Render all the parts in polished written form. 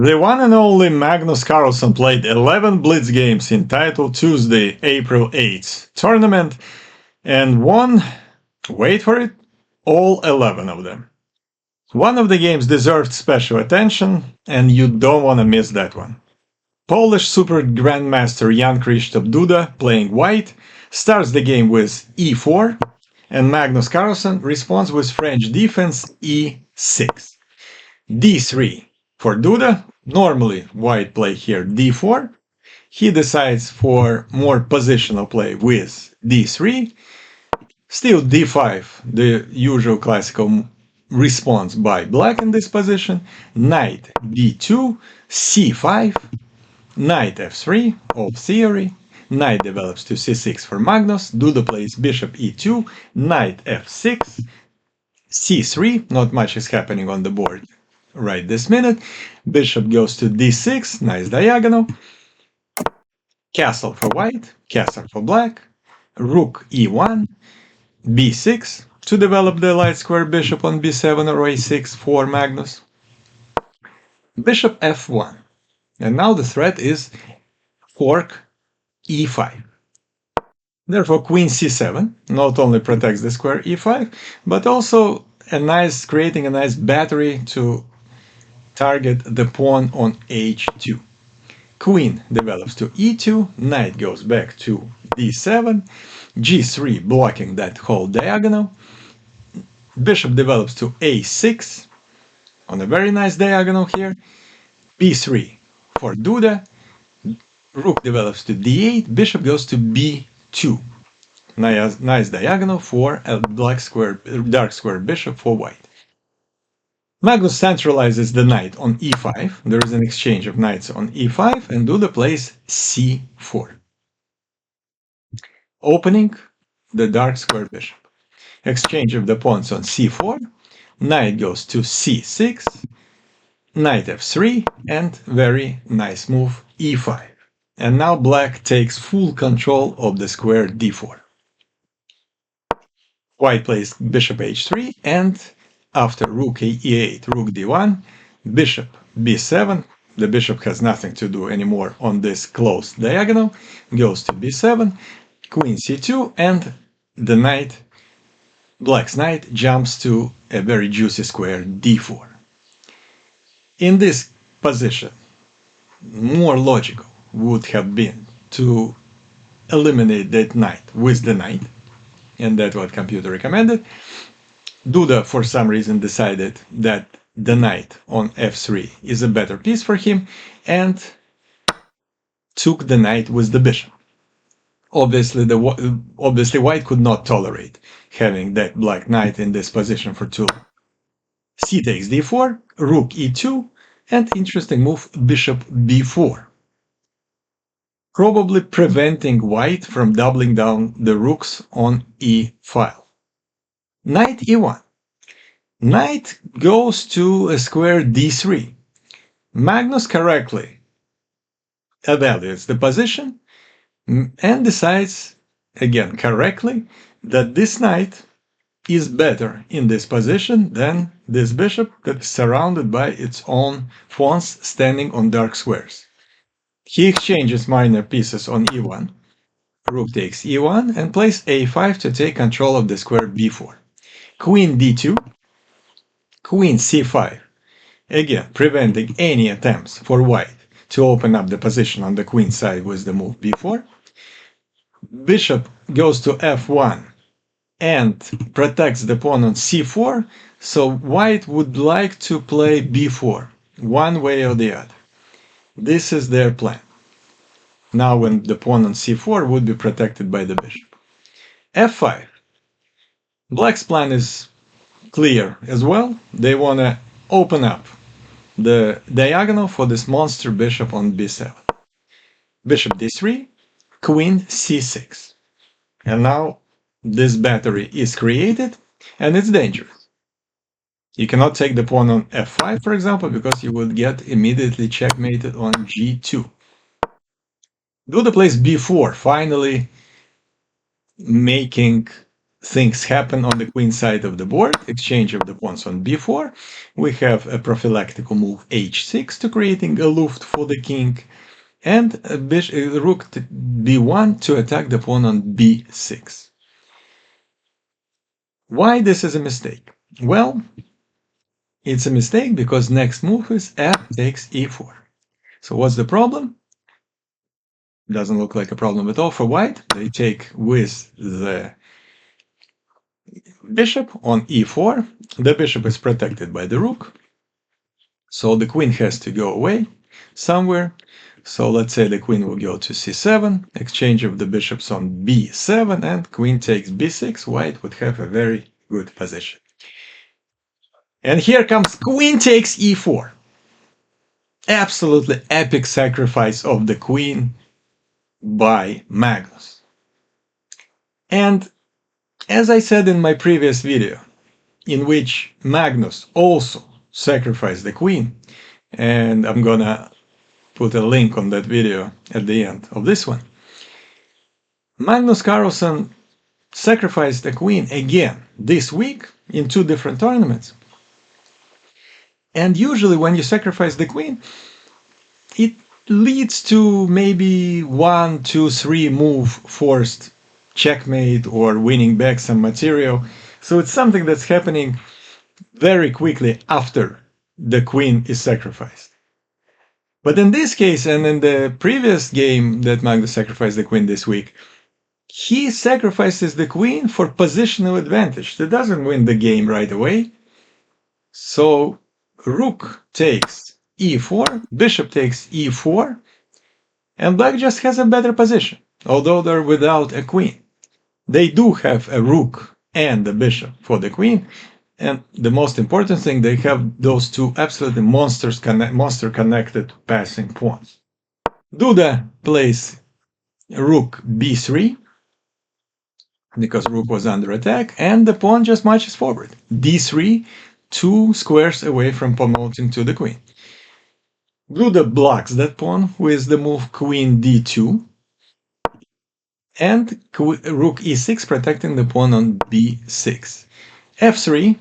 The one and only Magnus Carlsen played 11 Blitz games in Title Tuesday, April 8th tournament and won, wait for it, all 11 of them. One of the games deserved special attention, and you don't want to miss that one. Polish Super Grandmaster Jan Krzysztof Duda, playing white, starts the game with e4, and Magnus Carlsen responds with French defense e6. d3 for Duda. Normally white play here d4. He decides for more positional play with d3. Still d5, the usual classical response by black in this position. Knight d2, c5, knight f3, old theory. Knight develops to c6 for Magnus. Duda plays bishop e2, knight f6, c3. Not much is happening on the board right this minute. Bishop goes to d6, nice diagonal. Castle for white, castle for black. Rook e1, b6 to develop the light square bishop on b7 or a6 for Magnus. Bishop f1. And now the threat is fork e5. Therefore, queen c7 not only protects the square e5, but also creating a nice battery to target the pawn on h2. Queen develops to e2, knight goes back to d7, g3 blocking that whole diagonal. Bishop develops to a6 on a very nice diagonal here. b3 for Duda. Rook develops to d8, bishop goes to b2. Nice diagonal for a dark square bishop for white. Magnus centralizes the knight on e5. There is an exchange of knights on e5, and Duda plays c4, opening the dark square bishop. Exchange of the pawns on c4, knight goes to c6, knight f3, and very nice move e5. And now black takes full control of the square d4. White plays bishop h3, and after rook e8, rook d1, bishop b7, the bishop has nothing to do anymore on this closed diagonal, goes to b7, queen c2, and the knight, black's knight, jumps to a very juicy square d4. In this position, more logical would have been to eliminate that knight with the knight, and that's what computer recommended. Duda, for some reason, decided that the knight on f3 is a better piece for him and took the knight with the bishop. Obviously, white could not tolerate having that black knight in this position for too long. C takes d4, rook e2, and interesting move, bishop b4. Probably preventing white from doubling down the rooks on e file. Knight e1. Knight goes to a square d3. Magnus correctly evaluates the position and decides, again correctly, that this knight is better in this position than this bishop that is surrounded by its own pawns standing on dark squares. He exchanges minor pieces on e1. Rook takes e1 and plays a5 to take control of the square b4. Queen d2, queen c5, again preventing any attempts for white to open up the position on the queen side with the move b4. Bishop goes to f1 and protects the pawn on c4, so white would like to play b4, one way or the other. This is their plan. Now when the pawn on c4 would be protected by the bishop. f5. Black's plan is clear as well. They want to open up the diagonal for this monster bishop on b7. Bishop d3, queen c6. And now this battery is created, and it's dangerous. You cannot take the pawn on f5, for example, because you would get immediately checkmated on g2. Duda plays b4, finally making things happen on the queen side of the board, exchange of the pawns on b4. We have a prophylactical move h6 to creating a luft for the king, and rook b1 to attack the pawn on b6. Why this is a mistake? Well, it's a mistake because next move is f takes e4. So what's the problem? Doesn't look like a problem at all for white. They take with the bishop on e4. The bishop is protected by the rook. So the queen has to go away somewhere. So let's say the queen will go to c7, exchange of the bishops on b7, and queen takes b6. White would have a very good position. And here comes queen takes e4. Absolutely epic sacrifice of the queen by Magnus. And as I said in my previous video, in which Magnus also sacrificed the queen, and I'm gonna put a link on that video at the end of this one, Magnus Carlsen sacrificed the queen again this week in 2 different tournaments. And usually when you sacrifice the queen, it leads to maybe 1, 2, 3 move forced checkmate or winning back some material. So it's something that's happening very quickly after the queen is sacrificed. But in this case, and in the previous game that Magnus sacrificed the queen this week, he sacrifices the queen for positional advantage. He doesn't win the game right away. So rook takes e4, bishop takes e4, and black just has a better position, although they're without a queen. They do have a rook and a bishop for the queen, and the most important thing, they have those 2 absolutely monster connected passing pawns. Duda plays rook b3, because rook was under attack, and the pawn just marches forward. d3, 2 squares away from promoting to the queen. Duda blocks that pawn with the move queen d2, and rook e6 protecting the pawn on b6. f3,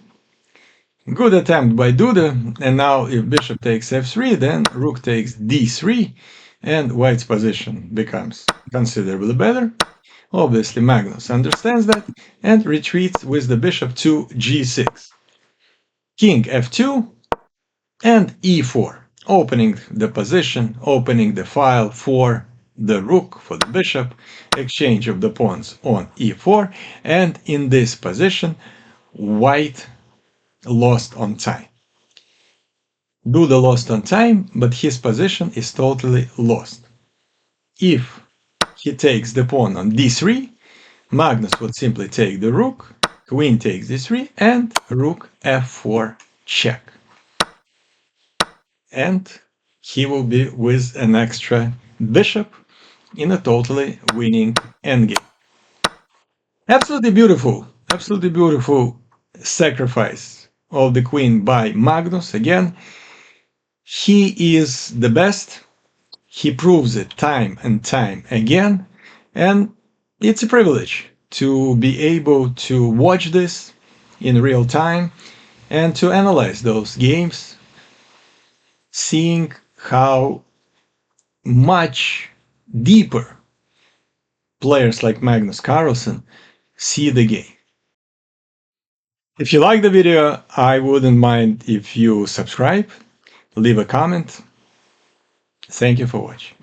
good attempt by Duda, and now if bishop takes f3, then rook takes d3, and white's position becomes considerably better. Obviously Magnus understands that and retreats with the bishop to g6. King f2 and e4, opening the position, opening the file for the rook, for the bishop, exchange of the pawns on e4, and in this position white lost on time. Duda lost on time, but his position is totally lost. If he takes the pawn on d3, Magnus would simply take the rook, queen takes d3, and rook f4 check. And he will be with an extra bishop in a totally winning endgame. Absolutely beautiful sacrifice of the queen by Magnus. Again, he is the best. He proves it time and time again, and it's a privilege to be able to watch this in real time and to analyze those games, seeing how much deeper players like Magnus Carlsen see the game. If you like the video, I wouldn't mind if you subscribe, leave a comment. Thank you for watching.